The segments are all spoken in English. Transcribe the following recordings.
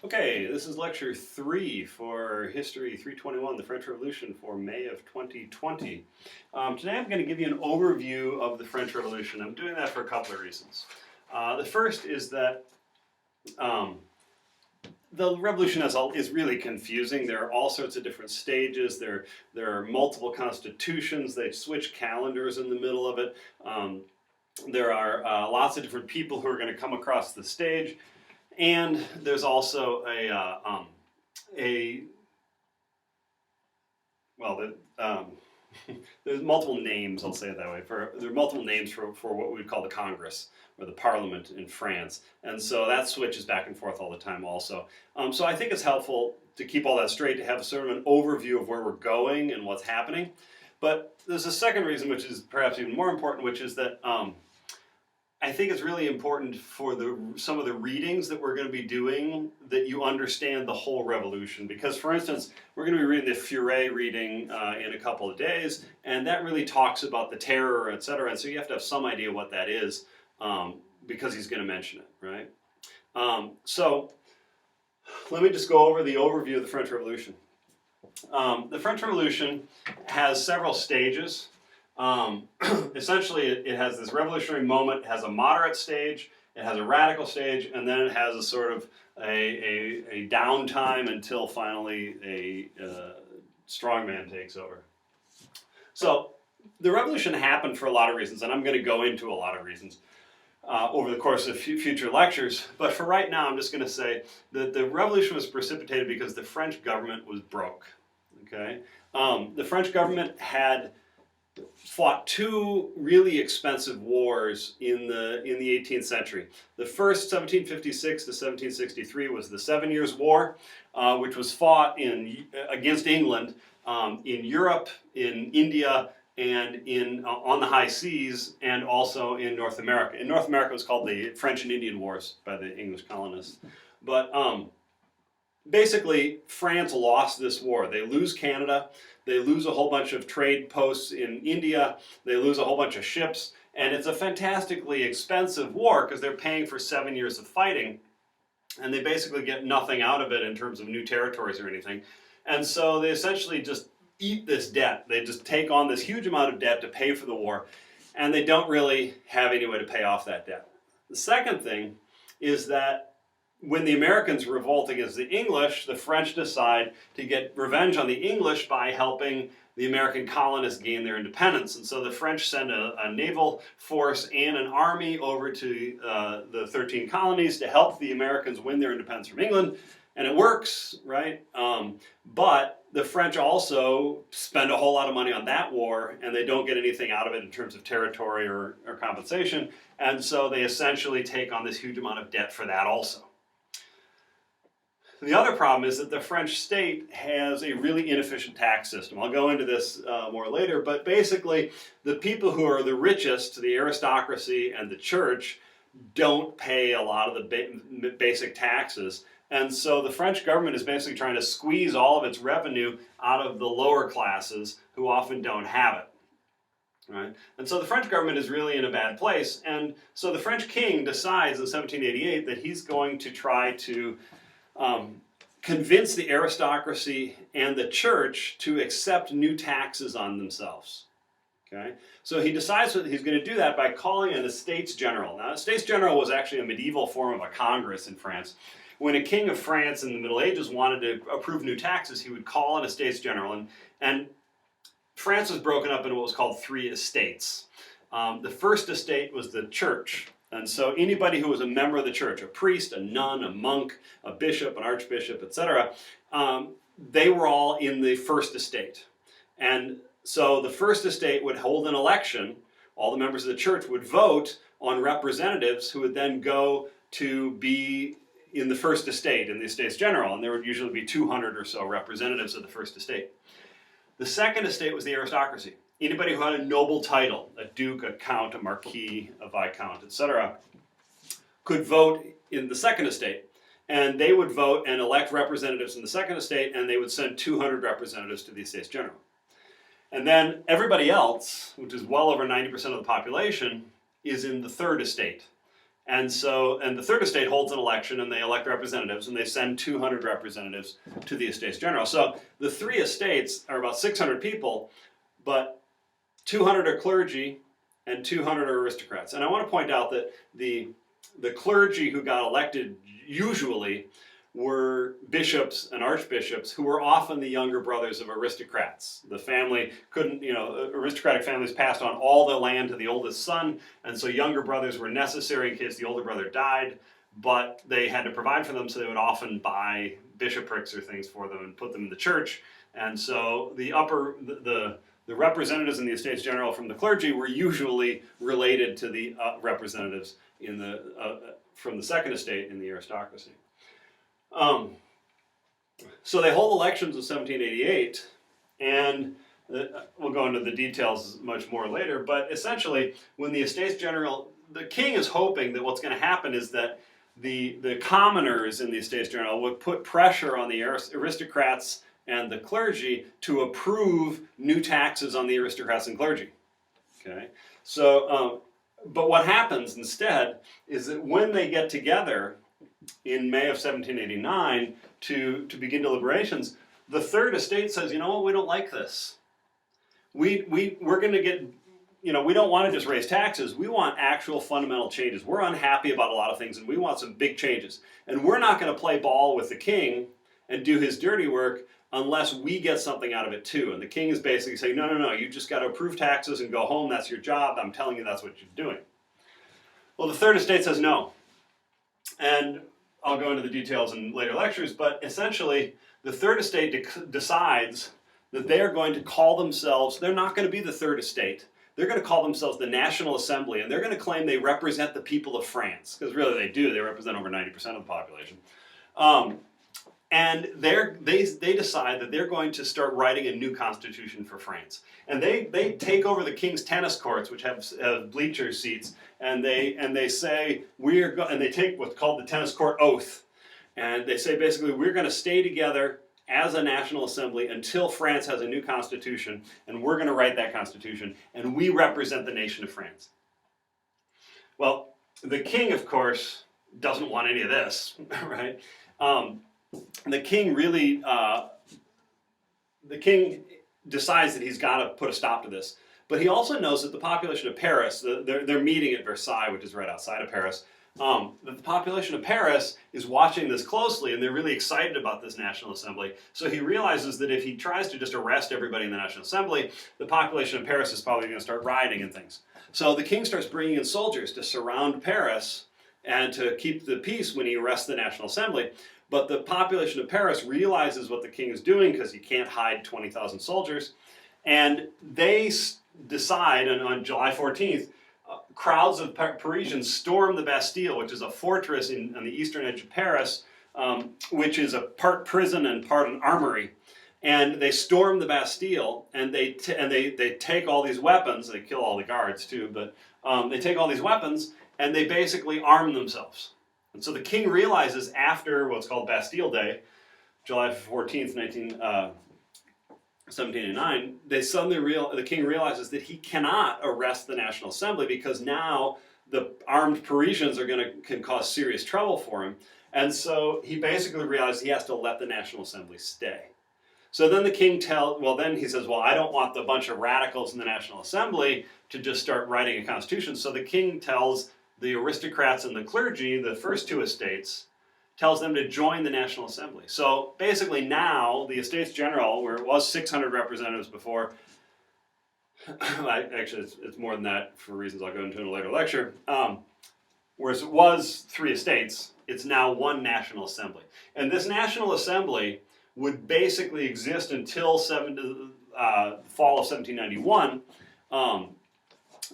Okay, this is lecture 3 for History 321, the French Revolution for May of 2020. Today I'm going to give you an overview of the French Revolution. I'm doing that for a couple of reasons. The first is that the revolution is really confusing. There are all sorts of different stages. There are multiple constitutions. They switch calendars in the middle of it. There are lots of different people who are going to come across the stage. And there's also there's multiple names, I'll say it that way. There are multiple names for what we would call the Congress or the Parliament in France. And so that switches back and forth all the time also. So I think it's helpful to keep all that straight, to have sort of an overview of where we're going and what's happening. But there's a second reason, which is perhaps even more important, which is that I think it's really important for some of the readings that we're going to be doing that you understand the whole revolution. Because, for instance, we're going to be reading the Furet reading in a couple of days, and that really talks about the terror, etc. And so you have to have some idea what that is because he's going to mention it, right? So let me just go over the overview of the French Revolution. The French Revolution has several stages. Essentially, it has this revolutionary moment, it has a moderate stage, it has a radical stage, and then it has a sort of a downtime until finally a strongman takes over. So the revolution happened for a lot of reasons, and I'm going to go into a lot of reasons over the course of future lectures. But for right now, I'm just going to say that the revolution was precipitated because the French government was broke. Okay, the French government had fought two really expensive wars in the 18th century. The first, 1756 to 1763, was the 7 Years' War, which was fought against England in Europe, in India, and on the high seas, and also in North America. In North America, it was called the French and Indian Wars by the English colonists. But basically, France lost this war. They lose Canada. They lose a whole bunch of trade posts in India. They lose a whole bunch of ships. And it's a fantastically expensive war because they're paying for 7 years of fighting. And they basically get nothing out of it in terms of new territories or anything. And so they essentially just eat this debt. They just take on this huge amount of debt to pay for the war. And they don't really have any way to pay off that debt. The second thing is that when the Americans revolt against the English, the French decide to get revenge on the English by helping the American colonists gain their independence. And so the French send a naval force and an army over to the 13 colonies to help the Americans win their independence from England. And it works, right? But the French also spend a whole lot of money on that war, and they don't get anything out of it in terms of territory or compensation. And so they essentially take on this huge amount of debt for that also. The other problem is that the French state has a really inefficient tax system. I'll go into this more later, but basically the people who are the richest, the aristocracy and the church, don't pay a lot of the basic taxes. And so the French government is basically trying to squeeze all of its revenue out of the lower classes who often don't have it. Right? And so the French government is really in a bad place. And so the French king decides in 1788 that he's going to try to convince the aristocracy and the church to accept new taxes on themselves. Okay? So he decides that he's going to do that by calling an Estates General. Now, Estates General was actually a medieval form of a Congress in France. When a king of France in the Middle Ages wanted to approve new taxes, he would call an Estates General. And France was broken up into what was called 3 estates. The first estate was the church. And so anybody who was a member of the church, a priest, a nun, a monk, a bishop, an archbishop, etc., they were all in the first estate. And so the first estate would hold an election. All the members of the church would vote on representatives who would then go to be in the first estate, in the Estates General. And there would usually be 200 or so representatives of the first estate. The second estate was the aristocracy. Anybody who had a noble title, a duke, a count, a marquis, a viscount, etc., could vote in the second estate. And they would vote and elect representatives in the second estate, and they would send 200 representatives to the Estates General. And then everybody else, which is well over 90% of the population, is in the third estate. And the third estate holds an election, and they elect representatives, and they send 200 representatives to the Estates General. So the three estates are about 600 people, but 200 are clergy and 200 are aristocrats. And I want to point out that the clergy who got elected usually were bishops and archbishops who were often the younger brothers of aristocrats. The family couldn't, aristocratic families passed on all the land to the oldest son, and so younger brothers were necessary in case the older brother died, but they had to provide for them, so they would often buy bishoprics or things for them and put them in the church. And so the representatives in the Estates General from the clergy were usually related to the representatives from the second estate in the aristocracy. So they hold elections in 1788, and we'll go into the details much more later, but essentially when the Estates General, the king is hoping that what's going to happen is that the commoners in the Estates General would put pressure on the aristocrats and the clergy to approve new taxes on the aristocrats and clergy. Okay, so but what happens instead is that when they get together in May of 1789 to begin deliberations, the third estate says, you know what, we don't like this. We're going to get, we don't want to just raise taxes. We want actual fundamental changes. We're unhappy about a lot of things, and we want some big changes. And we're not going to play ball with the king and do his dirty work unless we get something out of it too. And the king is basically saying, no, you just got to approve taxes and go home. That's your job. I'm telling you that's what you're doing. Well, the third estate says no. And I'll go into the details in later lectures, but essentially the third estate decides that they are going to call themselves, they're not going to be the third estate. They're going to call themselves the National Assembly, and they're going to claim they represent the people of France, because really they do. They represent over 90% of the population. And they decide that they're going to start writing a new constitution for France. And they take over the king's tennis courts, which have bleacher seats, and they say and they take what's called the tennis court oath. And they say basically we're going to stay together as a National Assembly until France has a new constitution, and we're going to write that constitution, and we represent the nation of France. Well, the king, of course, doesn't want any of this, right? The king really, the king decides that he's got to put a stop to this. But he also knows that the population of Paris, they're meeting at Versailles, which is right outside of Paris, that the population of Paris is watching this closely, and they're really excited about this National Assembly. So he realizes that if he tries to just arrest everybody in the National Assembly, the population of Paris is probably going to start rioting and things. So the king starts bringing in soldiers to surround Paris and to keep the peace when he arrests the National Assembly. But the population of Paris realizes what the king is doing because he can't hide 20,000 soldiers. And they decide, and on July 14th, crowds of Parisians storm the Bastille, which is a fortress on the eastern edge of Paris, which is a part prison and part an armory. And they storm the Bastille, and they take all these weapons. They kill all the guards too, but they take all these weapons, and they basically arm themselves. And so the king realizes after what's called Bastille Day, July 14th, 1789, the king realizes that he cannot arrest the National Assembly because now the armed Parisians can cause serious trouble for him. And so he basically realized he has to let the National Assembly stay. So then the king he says, I don't want the bunch of radicals in the National Assembly to just start writing a constitution. So the king tells the aristocrats and the clergy, the first two estates, tells them to join the National Assembly. So basically now, the Estates General, where it was 600 representatives before, actually it's more than that for reasons I'll go into in a later lecture, whereas it was three estates, it's now one National Assembly. And this National Assembly would basically exist until fall of 1791,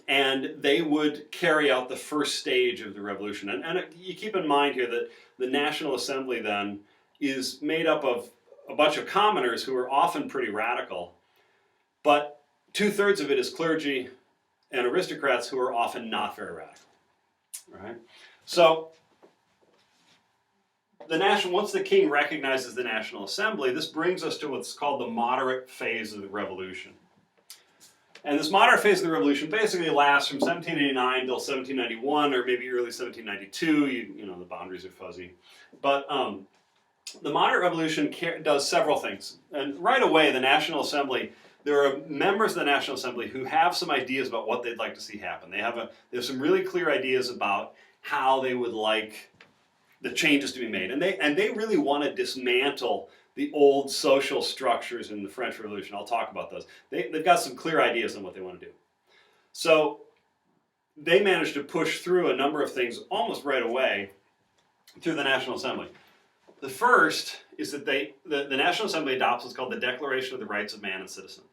and they would carry out the first stage of the revolution. And you keep in mind here that the National Assembly then is made up of a bunch of commoners who are often pretty radical, but 2/3 of it is clergy and aristocrats who are often not very radical. Right? So once the king recognizes the National Assembly, this brings us to what's called the moderate phase of the revolution. And this moderate phase of the revolution basically lasts from 1789 till 1791, or maybe early 1792. You know, the boundaries are fuzzy. But the moderate revolution does several things. And right away, the National Assembly, there are members of the National Assembly who have some ideas about what they'd like to see happen. They have some really clear ideas about how they would like the changes to be made. And they really want to dismantle the old social structures in the French Revolution. I'll talk about those. They've got some clear ideas on what they want to do. So they managed to push through a number of things almost right away through the National Assembly. The first is that the National Assembly adopts what's called the Declaration of the Rights of Man and Citizen.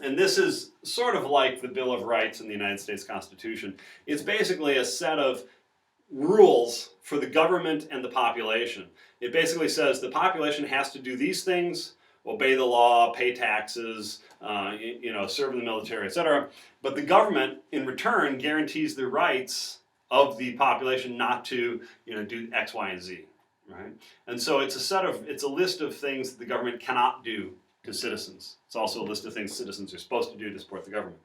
And this is sort of like the Bill of Rights in the United States Constitution. It's basically a set of rules for the government and the population. It basically says the population has to do these things, obey the law, pay taxes, serve in the military, etc. But the government, in return, guarantees the rights of the population not to, do X, Y, and Z, right? And so it's a list of things that the government cannot do to citizens. It's also a list of things citizens are supposed to do to support the government.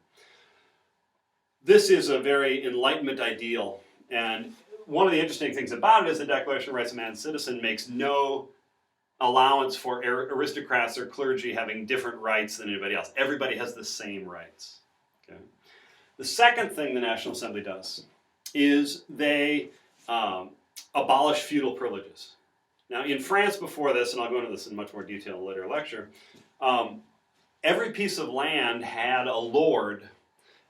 This is a very Enlightenment ideal, and one of the interesting things about it is the Declaration of Rights of Man and Citizen makes no allowance for aristocrats or clergy having different rights than anybody else. Everybody has the same rights. Okay? The second thing the National Assembly does is they abolish feudal privileges. Now, in France before this, and I'll go into this in much more detail in a later lecture, every piece of land had a lord,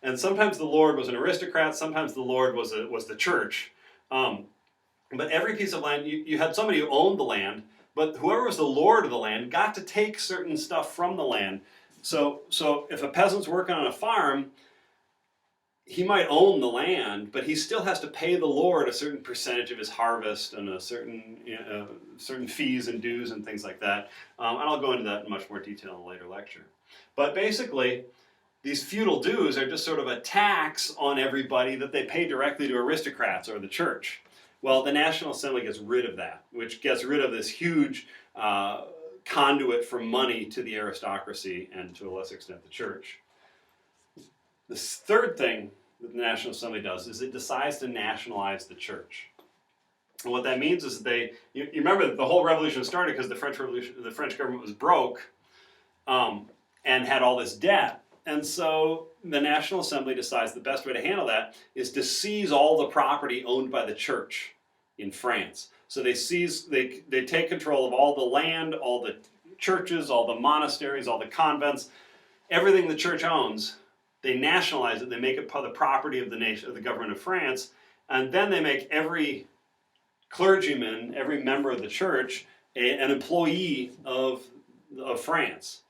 and sometimes the lord was an aristocrat, sometimes the lord was the church. But every piece of land, you had somebody who owned the land, but whoever was the lord of the land got to take certain stuff from the land. So if a peasant's working on a farm, he might own the land, but he still has to pay the lord a certain percentage of his harvest and a certain fees and dues and things like that. And I'll go into that in much more detail in a later lecture. But basically, these feudal dues are just sort of a tax on everybody that they pay directly to aristocrats or the church. Well, the National Assembly gets rid of that, which gets rid of this huge conduit for money to the aristocracy and to a lesser extent the church. The third thing that the National Assembly does is it decides to nationalize the church. And what that means is that you remember that the whole revolution started because the French government was broke and had all this debt. And so the National Assembly decides the best way to handle that is to seize all the property owned by the church in France. So they take control of all the land, all the churches, all the monasteries, all the convents, everything the church owns. They nationalize it. They make it part of the property of the nation, of the government of France, and then they make every clergyman, every member of the church, an employee of France.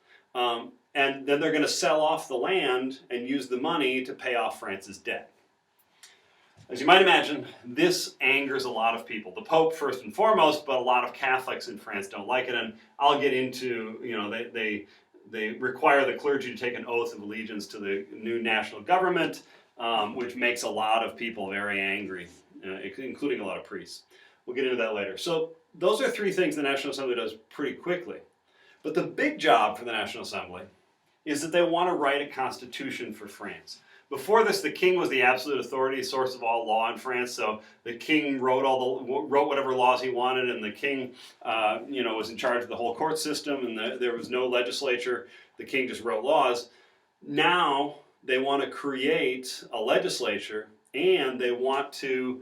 And then they're going to sell off the land and use the money to pay off France's debt. As you might imagine, this angers a lot of people. The Pope first and foremost, but a lot of Catholics in France don't like it. And I'll get into, they require the clergy to take an oath of allegiance to the new national government, which makes a lot of people very angry, including a lot of priests. We'll get into that later. So those are three things the National Assembly does pretty quickly. But the big job for the National Assembly is that they want to write a constitution for France. Before this, the king was the absolute authority, source of all law in France. So the king wrote whatever laws he wanted, and the king, was in charge of the whole court system, and there was no legislature. The king just wrote laws. Now they want to create a legislature, and they want to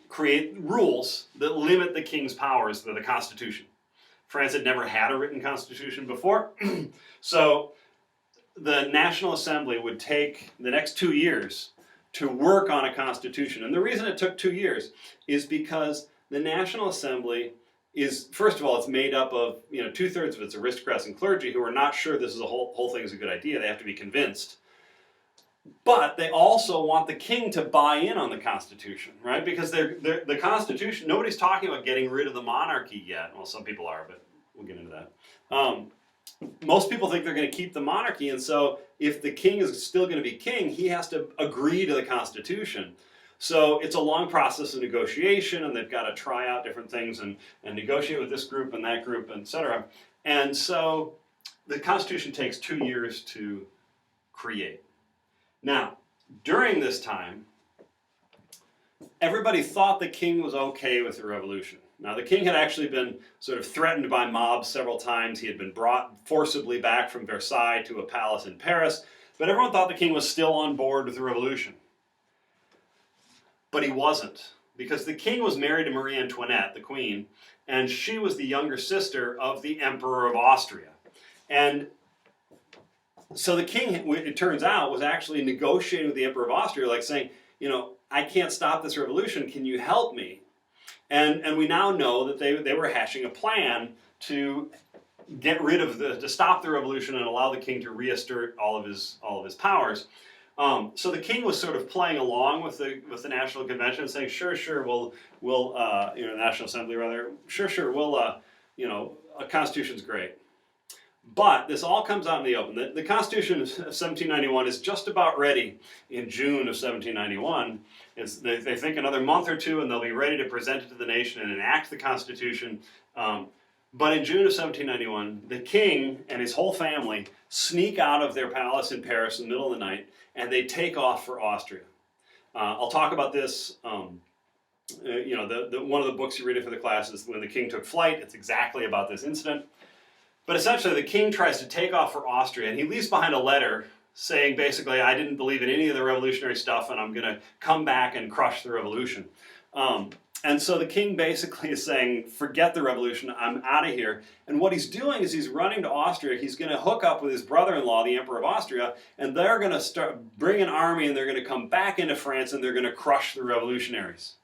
create rules that limit the king's powers to the Constitution. France had never had a written constitution before, so the National Assembly would take the next 2 years to work on a constitution. And the reason it took 2 years is because the National Assembly is, first of all, it's made up of 2/3 of its aristocrats and clergy who are not sure this is a whole thing is a good idea. They have to be convinced. But they also want the king to buy in on the Constitution, right? Because the Constitution, nobody's talking about getting rid of the monarchy yet. Well, some people are, but we'll get into that. Most people think they're going to keep the monarchy, and so if the king is still going to be king, he has to agree to the Constitution. So it's a long process of negotiation, and they've got to try out different things and negotiate with this group and that group, etc. And so the Constitution takes 2 years to create. Now, during this time, everybody thought the king was okay with the revolution. Now, the king had actually been sort of threatened by mobs several times. He had been brought forcibly back from Versailles to a palace in Paris, but everyone thought the king was still on board with the revolution. But he wasn't, because the king was married to Marie Antoinette, the queen, and she was the younger sister of the Emperor of Austria. And so the king, it turns out, was actually negotiating with the Emperor of Austria, like saying, I can't stop this revolution, can you help me? And we now know that they were hashing a plan to get rid of to stop the revolution and allow the king to reassert all of his powers. So the king was sort of playing along with the National Convention, saying, sure, we'll National Assembly rather, sure, we'll a constitution's great. But this all comes out in the open. The Constitution of 1791 is just about ready in June of 1791. They think another month or two and they'll be ready to present it to the nation and enact the Constitution. But in June of 1791, the king and his whole family sneak out of their palace in Paris in the middle of the night and they take off for Austria. I'll talk about this. One of the books you read for the class is When the King Took Flight. It's exactly about this incident. But essentially, the king tries to take off for Austria, and he leaves behind a letter saying, basically, I didn't believe in any of the revolutionary stuff, and I'm going to come back and crush the revolution. And so the king basically is saying, forget the revolution, I'm out of here. And what he's doing is he's running to Austria. He's going to hook up with his brother-in-law, the Emperor of Austria, and they're going to bring an army, and they're going to come back into France, and they're going to crush the revolutionaries.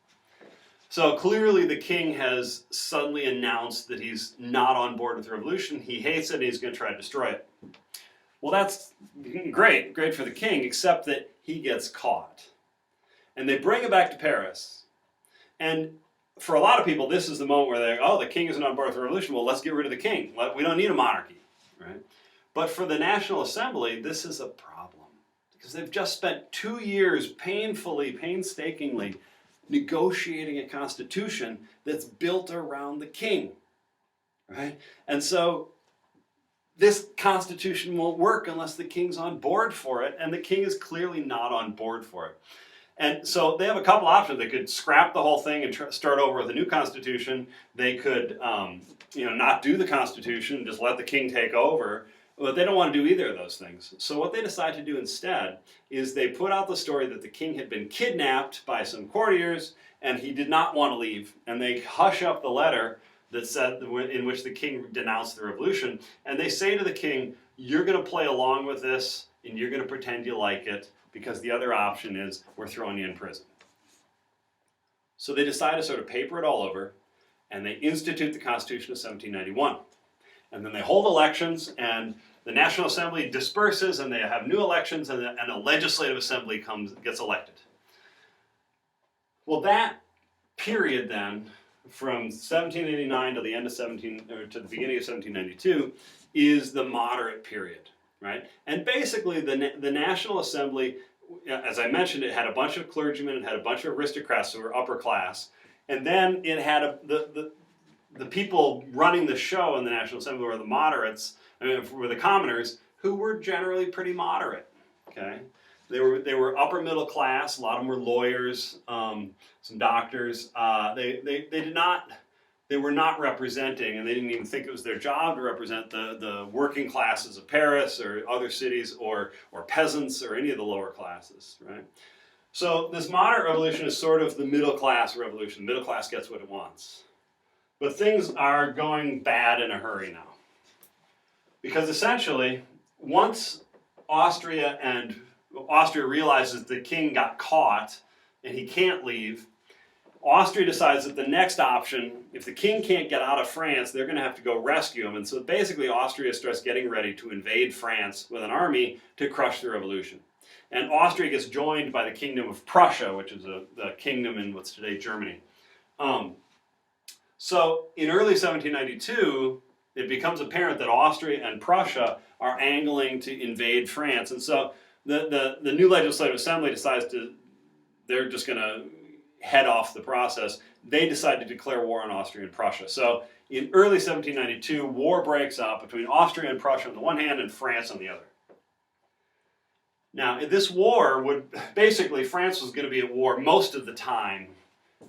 So clearly the king has suddenly announced that he's not on board with the revolution. He hates it and he's going to try to destroy it. Well, that's great for the king, except that he gets caught. And they bring him back to Paris. And for a lot of people, this is the moment where the king isn't on board with the revolution. Well, let's get rid of the king. We don't need a monarchy, right? But for the National Assembly, this is a problem. Because they've just spent 2 years painstakingly negotiating a constitution that's built around the king, right? And so this constitution won't work unless the king's on board for it, and the king is clearly not on board for it. And so they have a couple options. They could scrap the whole thing and start over with a new constitution. They could not do the constitution and just let the king take over. But they don't want to do either of those things. So what they decide to do instead is they put out the story that the king had been kidnapped by some courtiers and he did not want to leave. And they hush up the letter that said, in which the king denounced the revolution. And they say to the king, you're going to play along with this and you're going to pretend you like it, because the other option is we're throwing you in prison. So they decide to sort of paper it all over and they institute the Constitution of 1791. And then they hold elections, and the National Assembly disperses, and they have new elections, and a legislative assembly gets elected. Well, that period then, from 1789 to the end of to the beginning of 1792, is the moderate period, right? And basically, the National Assembly, as I mentioned, it had a bunch of clergymen, it had a bunch of aristocrats who were upper class, and then it had the people running the show in the National Assembly were the moderates, were the commoners, who were generally pretty moderate. Okay, they were upper middle class. A lot of them were lawyers, some doctors. They were not representing, and they didn't even think it was their job to represent the working classes of Paris or other cities or peasants or any of the lower classes. Right. So this moderate revolution is sort of the middle class revolution. The middle class gets what it wants. But things are going bad in a hurry now. Because essentially, once Austria realizes the king got caught and he can't leave, Austria decides that the next option, if the king can't get out of France, they're going to have to go rescue him. And so basically Austria starts getting ready to invade France with an army to crush the revolution. And Austria gets joined by the Kingdom of Prussia, which is the kingdom in what's today Germany. So in early 1792, it becomes apparent that Austria and Prussia are angling to invade France. And so the new legislative assembly decides they're just going to head off the process they decide to declare war on Austria and Prussia. So in early 1792, war breaks out between Austria and Prussia on the one hand and France on the other. Now, this war would, basically, France was going to be at war most of the time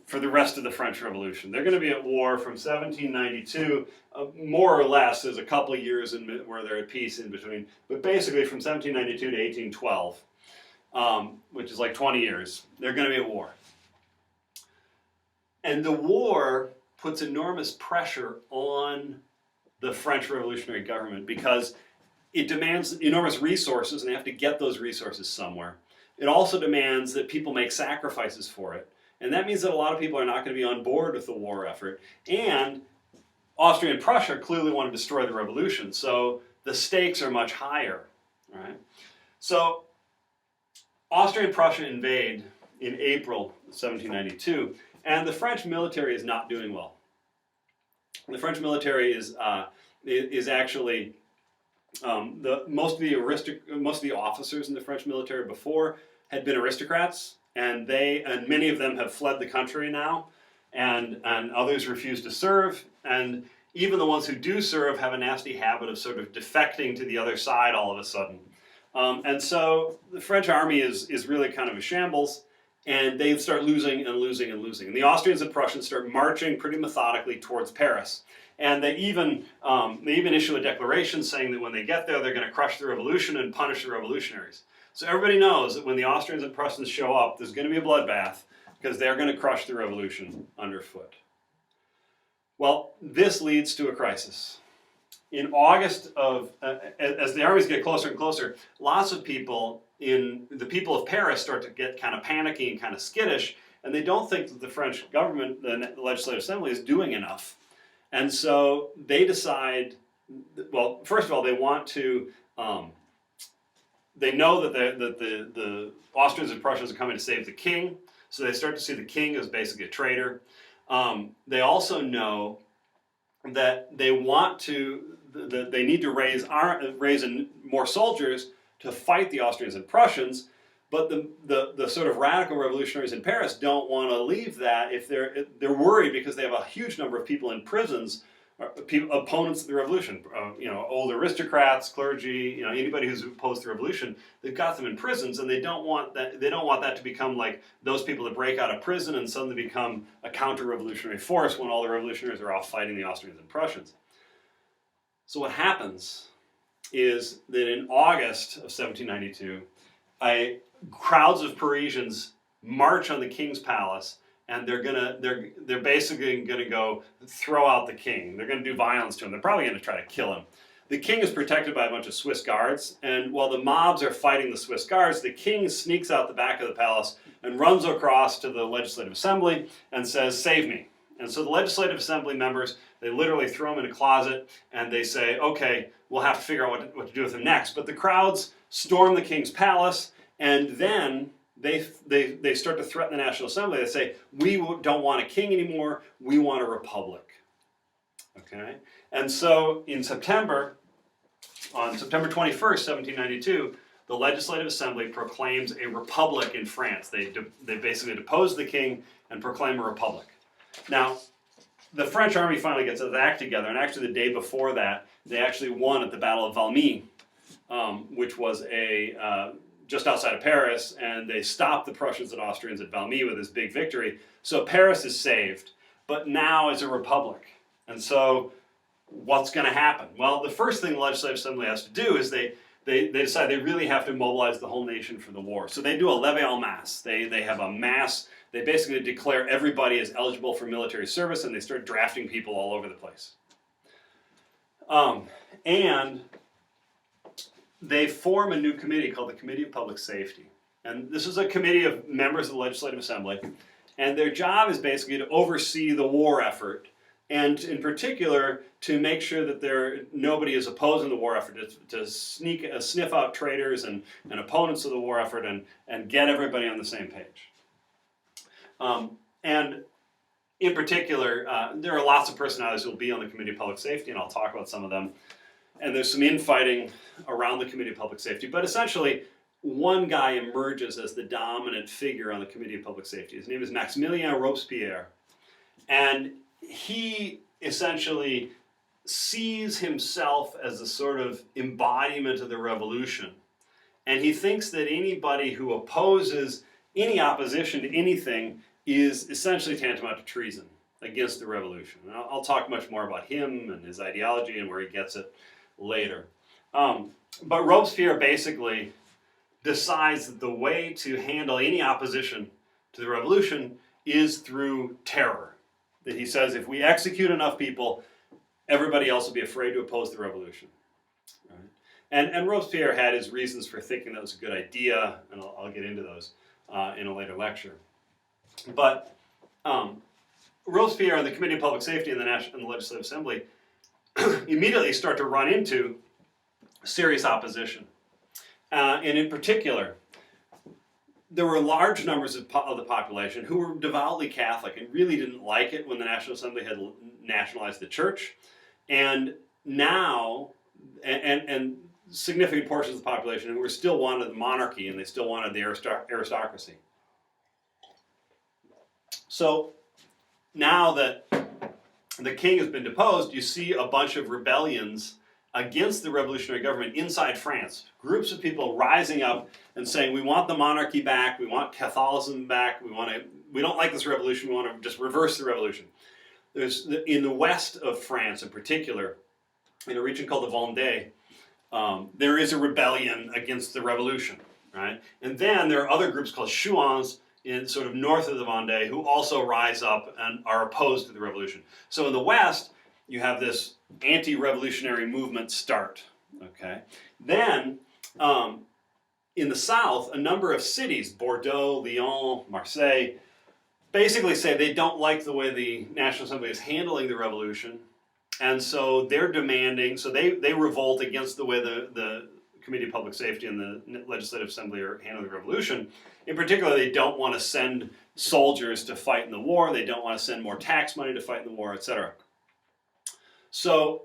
for the rest of the French Revolution. They're going to be at war from 1792, more or less. There's a couple of years where they're at peace in between, but basically from 1792 to 1812, which is like 20 years, they're going to be at war. And the war puts enormous pressure on the French revolutionary government because it demands enormous resources, and they have to get those resources somewhere. It also demands that people make sacrifices for it. And that means that a lot of people are not going to be on board with the war effort. And Austria and Prussia clearly want to destroy the revolution, so the stakes are much higher. Right? So Austria and Prussia invade in April 1792, and the French military is not doing well. The French military is actually most of the officers in the French military before had been aristocrats, and many of them have fled the country now, and others refuse to serve, and even the ones who do serve have a nasty habit of sort of defecting to the other side all of a sudden. And so the French army is really kind of a shambles, and they start losing and losing and losing. And the Austrians and Prussians start marching pretty methodically towards Paris. And they even issue a declaration saying that when they get there, they're going to crush the revolution and punish the revolutionaries. So everybody knows that when the Austrians and Prussians show up, there's going to be a bloodbath because they're going to crush the revolution underfoot. Well, this leads to a crisis. In August as the armies get closer and closer, lots of people the people of Paris start to get kind of panicky and kind of skittish, and they don't think that the French government, the Legislative Assembly, is doing enough. And so they decide, well, first of all, they want to, they know that the Austrians and Prussians are coming to save the king, so they start to see the king as basically a traitor. They also know that they need to raise more soldiers to fight the Austrians and Prussians, but the sort of radical revolutionaries in Paris don't want to leave that if they're worried because they have a huge number of people in prisons, opponents of the revolution, old aristocrats, clergy, anybody who's opposed the revolution. They've got them in prisons, and they don't want that to become like those people that break out of prison and suddenly become a counter-revolutionary force when all the revolutionaries are off fighting the Austrians and Prussians. So what happens is that in August of 1792, crowds of Parisians march on the king's palace, and they're basically gonna go throw out the king. They're gonna do violence to him. They're probably gonna try to kill him. The king is protected by a bunch of Swiss guards, and while the mobs are fighting the Swiss guards, the king sneaks out the back of the palace and runs across to the Legislative Assembly and says, "Save me." And so the Legislative Assembly members, they literally throw him in a closet, and they say, "Okay, we'll have to figure out what to do with him next." But the crowds storm the king's palace, and then they start to threaten the National Assembly. They say, "We don't want a king anymore. We want a republic." Okay? And so in on September 21st, 1792, the Legislative Assembly proclaims a republic in France. They basically depose the king and proclaim a republic. Now, the French army finally gets its act together, and actually the day before that, they actually won at the Battle of Valmy, which was just outside of Paris, and they stopped the Prussians and Austrians at Valmy with this big victory. So Paris is saved, but now it's a republic. And so what's going to happen? Well, the first thing the Legislative Assembly has to do is they decide they really have to mobilize the whole nation for the war. So they do a levée en masse. They have a mass. They basically declare everybody as eligible for military service, and they start drafting people all over the place. And they form a new committee called the Committee of Public Safety. And this is a committee of members of the Legislative Assembly, and their job is basically to oversee the war effort, and in particular to make sure that nobody is opposing the war effort, to sniff out traitors and opponents of the war effort, and get everybody on the same page. And in particular, there are lots of personalities who will be on the Committee of Public Safety, and I'll talk about some of them. And there's some infighting around the Committee of Public Safety, but essentially one guy emerges as the dominant figure on the Committee of Public Safety. His name is Maximilien Robespierre, And he essentially sees himself as a sort of embodiment of the revolution. And he thinks that anybody who opposes any opposition to anything is essentially tantamount to treason against the revolution. And I'll talk much more about him and his ideology and where he gets it later. But Robespierre basically decides that the way to handle any opposition to the revolution is through terror. That he says if we execute enough people, everybody else will be afraid to oppose the revolution. Right? And Robespierre had his reasons for thinking that was a good idea, and I'll get into those in a later lecture. But Robespierre and the Committee of Public Safety and the Legislative Assembly immediately start to run into serious opposition. And in particular, there were large numbers of the population who were devoutly Catholic and really didn't like it when the National Assembly had nationalized the church. And now, and significant portions of the population who were still wanted the monarchy and they still wanted the aristocracy. So now that the king has been deposed, you see a bunch of rebellions against the revolutionary government inside France. Groups of people rising up and saying, we want the monarchy back, we want Catholicism back, we don't like this revolution, we want to just reverse the revolution. In the west of France in particular, in a region called the Vendée, there is a rebellion against the revolution, right? And then there are other groups called Chouans in sort of north of the Vendée who also rise up and are opposed to the revolution. So in the west, you have this anti-revolutionary movement start, okay? Then, in the south, a number of cities, Bordeaux, Lyon, Marseille, basically say they don't like the way the National Assembly is handling the revolution, and so they're demanding, so they revolt against the way the Committee of Public Safety and the Legislative Assembly are handling the revolution. In particular, they don't want to send soldiers to fight in the war, they don't want to send more tax money to fight in the war, etc. So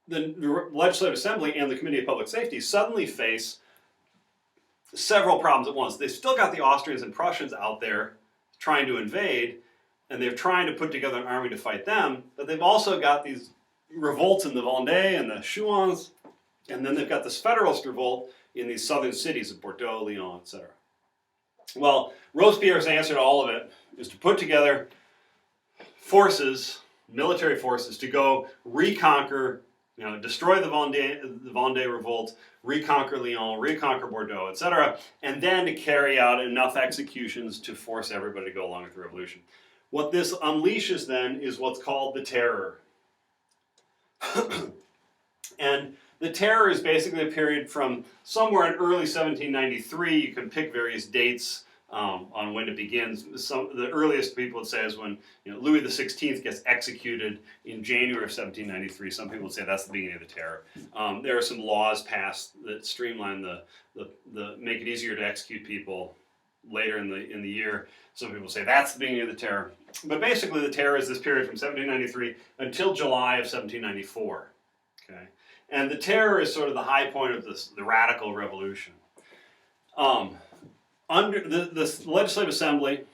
the Legislative Assembly and the Committee of Public Safety suddenly face several problems at once. They've still got the Austrians and Prussians out there trying to invade, and they're trying to put together an army to fight them, but they've also got these revolts in the Vendée and the Chouans, and then they've got this Federalist revolt in these southern cities of Bordeaux, Lyon, etc. Well, Robespierre's answer to all of it is to put together forces, military forces, to go reconquer, destroy the Vendée revolt, reconquer Lyon, reconquer Bordeaux, etc., and then to carry out enough executions to force everybody to go along with the revolution. What this unleashes then is what's called the Terror. And the Terror is basically a period from somewhere in early 1793. You can pick various dates on when it begins. The earliest people would say is when Louis XVI gets executed in January of 1793. Some people would say that's the beginning of the Terror. There are some laws passed that streamline make it easier to execute people later in the year. Some people say that's the beginning of the Terror. But basically, the Terror is this period from 1793 until July of 1794. Okay. And the Terror is sort of the high point of the radical revolution. Under the Legislative Assembly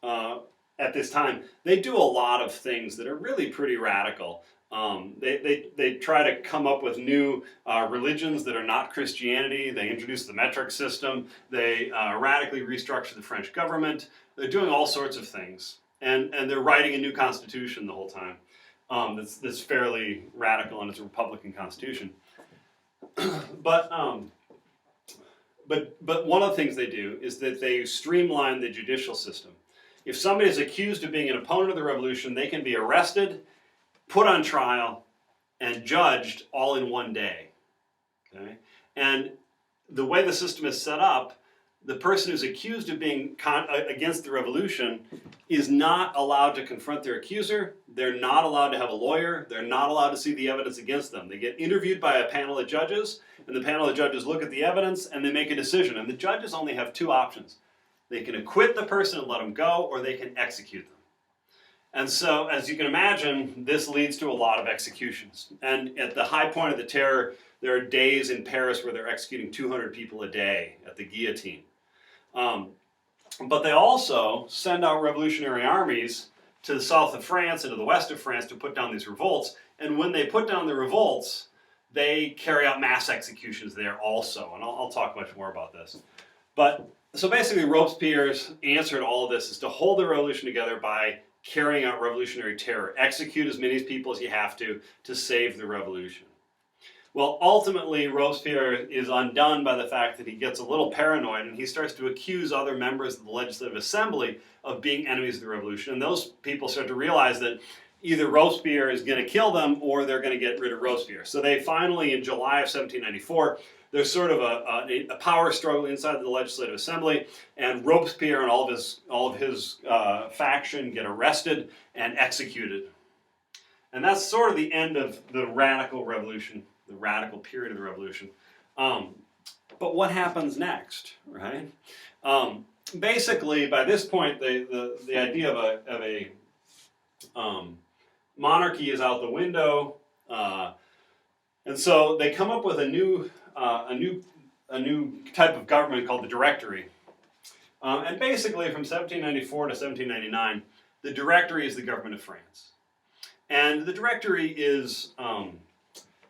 at this time, they do a lot of things that are really pretty radical. They try to come up with new religions that are not Christianity. They introduce the metric system. They radically restructure the French government. They're doing all sorts of things. And they're writing a new constitution the whole time. That's fairly radical, and it's a Republican constitution. But one of the things they do is that they streamline the judicial system. If somebody is accused of being an opponent of the revolution, they can be arrested, put on trial, and judged all in one day. Okay? And the way the system is set up, the person who's accused of being against the revolution is not allowed to confront their accuser. They're not allowed to have a lawyer. They're not allowed to see the evidence against them. They get interviewed by a panel of judges, and the panel of judges look at the evidence and they make a decision. And the judges only have two options. They can acquit the person and let them go, or they can execute them. And so, as you can imagine, this leads to a lot of executions. And at the high point of the Terror, there are days in Paris where they're executing 200 people a day at the guillotine. But they also send out revolutionary armies to the south of France and to the west of France to put down these revolts. And when they put down the revolts, they carry out mass executions there also. And I'll talk much more about this. But so basically, Robespierre's answer to all of this is to hold the revolution together by carrying out revolutionary terror. Execute as many people as you have to save the revolution. Well, ultimately, Robespierre is undone by the fact that he gets a little paranoid and he starts to accuse other members of the Legislative Assembly of being enemies of the revolution. And those people start to realize that either Robespierre is going to kill them or they're going to get rid of Robespierre. So they finally, in July of 1794, there's sort of a power struggle inside the Legislative Assembly, and Robespierre and all of his faction get arrested and executed. And that's sort of the end of the radical revolution, the radical period of the revolution. But what happens next, right? Basically, by this point, the idea of a monarchy is out the window, and so they come up with a new type of government called the Directory. And basically, from 1794 to 1799, the Directory is the government of France. And the Directory is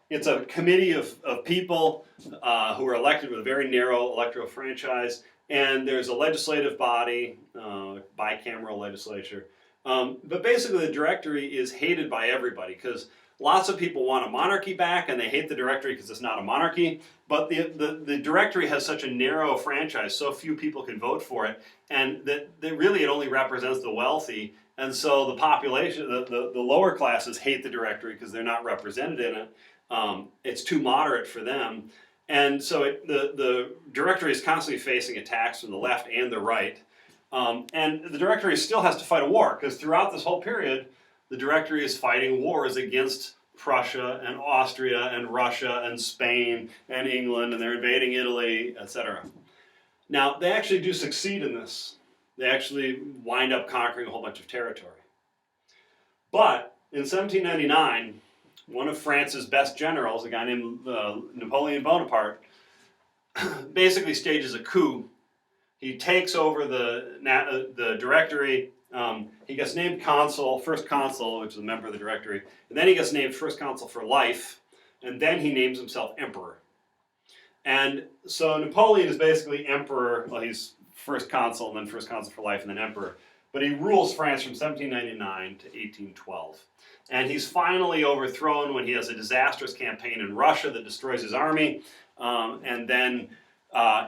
it's a committee of people who are elected with a very narrow electoral franchise, and there's a legislative body, bicameral legislature. But basically, the Directory is hated by everybody because lots of people want a monarchy back, and they hate the Directory because it's not a monarchy. But the Directory has such a narrow franchise, so few people can vote for it, and that really it only represents the wealthy. And so the population, the lower classes hate the Directory because they're not represented in it. It's too moderate for them. And so the Directory is constantly facing attacks from the left and the right. And the Directory still has to fight a war, because throughout this whole period, the Directory is fighting wars against Prussia and Austria and Russia and Spain and England, and they're invading Italy, etc. Now, they actually do succeed in this. They actually wind up conquering a whole bunch of territory. But in 1799, one of France's best generals, a guy named Napoleon Bonaparte, basically stages a coup. He takes over the Directory. He gets named consul, first consul, which is a member of the Directory, and then he gets named first consul for life, and then he names himself emperor. And so Napoleon is basically emperor. Well, he's first consul, and then first consul for life, and then emperor. But he rules France from 1799 to 1812. And he's finally overthrown when he has a disastrous campaign in Russia that destroys his army, and then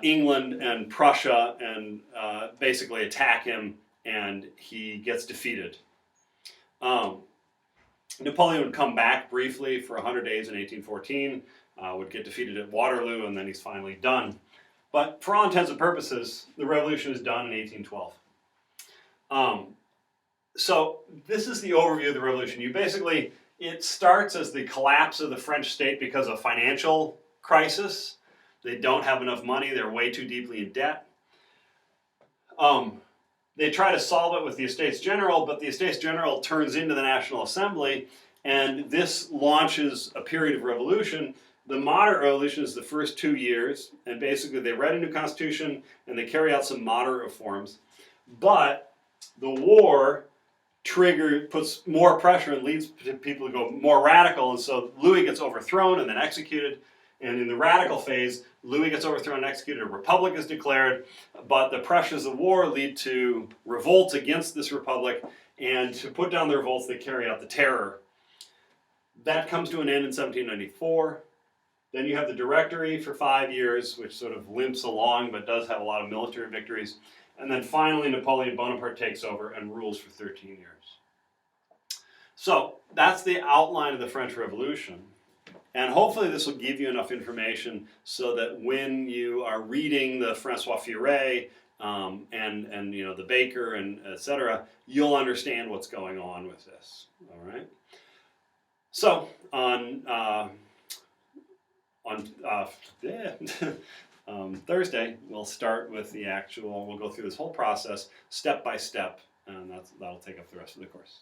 England and Prussia and basically attack him, and he gets defeated. Napoleon would come back briefly for 100 days in 1814, would get defeated at Waterloo, and then he's finally done. But for all intents and purposes, the revolution is done in 1812. So this is the overview of the revolution. It starts as the collapse of the French state because of financial crisis. They don't have enough money. They're way too deeply in debt. They try to solve it with the Estates General, but the Estates General turns into the National Assembly, and this launches a period of revolution. The moderate revolution is the first 2 years, and basically they write a new constitution and they carry out some moderate reforms. But the war puts more pressure and leads people to go more radical, and so Louis gets overthrown and then executed. And in the radical phase, Louis gets overthrown and executed, a republic is declared, but the pressures of war lead to revolts against this republic, and to put down the revolts, they carry out the terror. That comes to an end in 1794. Then you have the Directory for 5 years, which sort of limps along, but does have a lot of military victories. And then finally, Napoleon Bonaparte takes over and rules for 13 years. So that's the outline of the French Revolution. And hopefully this will give you enough information so that when you are reading the François Furet and the Baker and etc., you'll understand what's going on with this. All right. So on Thursday, we'll start with we'll go through this whole process step by step, and that'll take up the rest of the course.